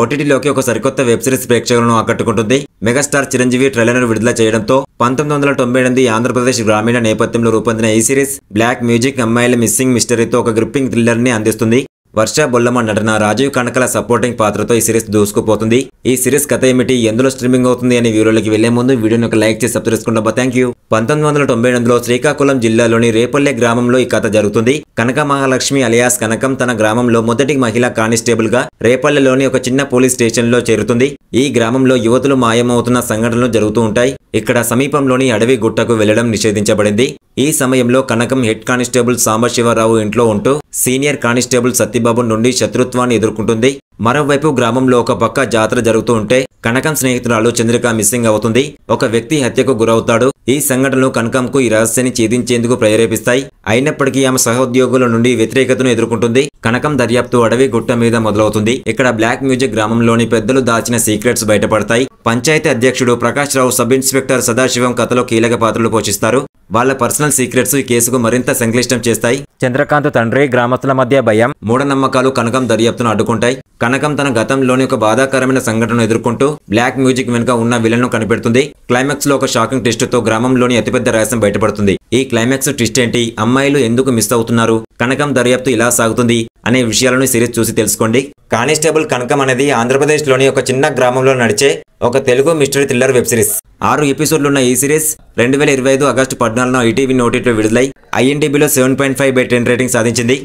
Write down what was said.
ఓటీటీలోకి ఒక సరికొత్త web series ప్రేక్షకులను ఆకట్టుకుంటుంది. మెగాస్టార్ చిరంజీవి ట్రైలర్ను విడుదల చేయడంతో 1998 ఆంధ్రప్రదేశ్ గ్రామీణ నేపథ్యంలో రూపొందిన ఈ సిరీస్ బ్లాక్ మ్యూజిక్, అమ్మాయిల మిస్సింగ్ మిస్టరీతో ఒక గ్రిప్పింగ్ థ్రిల్లర్ ని అందిస్తుంది. వర్ష బొల్లమ్మ నటన, రాజీవ్ కనకల సపోర్టింగ్ పాత్రతో ఈ సిరీస్ దూసుకుపోతుంది. ఈ సిరీస్ కథ ఏమిటి, ఎందులో స్ట్రీమింగ్ అవుతుంది అనే వీడియోలోకి వెళ్లే ముందు వీడియోని ఒక లైక్ చేసి సబ్స్క్రైబ్ చేసుకోండి. Thank you. 1998లో శ్రీకాకుళం జిల్లాలోని రేపల్లె గ్రామంలో ఈ కథ జరుగుతుంది. కనక మహాలక్ష్మి అలియాస్ కనకం తన గ్రామంలో మొదటి మహిళా కానిస్టేబుల్ గా రేపల్లెలోని ఒక చిన్న పోలీస్ స్టేషన్ లో చేరుతుంది. ఈ గ్రామంలో యువతులు మాయమవుతున్న సంఘటనలు జరుగుతూ ఉంటాయి. ఇక్కడ సమీపంలోని అడవి గుట్టకు వెళ్లడం నిషేధించబడింది. ఈ సమయంలో కనకం హెడ్ కానిస్టేబుల్ సాంబశివరావు ఇంట్లో ఉంటూ సీనియర్ కానిస్టేబుల్ సత్యబాబు నుండి శత్రుత్వాన్ని ఎదుర్కొంటుంది. మరోవైపు గ్రామంలో ఒక పక్క జాతర జరుగుతూ ఉంటే కనకం స్నేహితురాలు చంద్రిక మిస్సింగ్ అవుతుంది. ఒక వ్యక్తి హత్యకు గురవుతాడు. ఈ సంఘటనలు కనకంకు ఈ రహస్యాన్ని ఛేదించేందుకు ప్రేరేపిస్తాయి. అయినప్పటికీ ఆమె సహోద్యోగుల నుండి వ్యతిరేకతను ఎదుర్కొంటుంది. కనకం దర్యాప్తు అడవి గుట్ట మీద మొదలవుతుంది. ఇక్కడ బ్లాక్ మ్యూజిక్ గ్రామంలోని పెద్దలు దాచిన సీక్రెట్స్ బయటపడతాయి. పంచాయతీ అధ్యక్షుడు ప్రకాష్ రావు, సబ్ ఇన్స్పెక్టర్ సదాశివం కథలో కీలక పాత్రలు పోషిస్తారు. వాళ్ళ పర్సనల్ సీక్రెట్స్ ఈ కేసుకు మరింత సంక్లిష్టం చేస్తాయి. చంద్రకాంత్ తండ్రి, గ్రామస్తుల మధ్య భయం, మూఢనమ్మకాలు కనకం దర్యాప్తును అడ్డుకుంటాయి. కనకం తన గతంలోని ఒక బాధాకరమైన సంఘటనను ఎదుర్కొంటూ బ్లాక్ మ్యూజిక్ వెనుక ఉన్న విలన్ను కనిపెడుతుంది. క్లైమాక్స్ లో ఒక షాకింగ్ ట్విస్ట్ తో గ్రామంలోని అతిపెద్ద రహస్యం బయటపడుతుంది. ఈ క్లైమాక్స్ ట్విస్ట్ ఏంటి, అమ్మాయిలు ఎందుకు మిస్ అవుతున్నారు, కనకం దర్యాప్తు ఇలా సాగుతుంది అనే విషయాలను సిరీస్ చూసి తెలుసుకోండి. కానిస్టేబుల్ కనకం అనేది ఆంధ్రప్రదేశ్ లోని ఒక చిన్న గ్రామంలో నడిచే ఒక Telugu mystery thriller web series. 6 ఎపిసోడ్లున్న ఈ సిరీస్ 2025 ఆగస్టు 14న ఈటీవీ ఓటీటీలో విడుదలై IMDbలో 7.5/10 రేటింగ్ సాధించింది.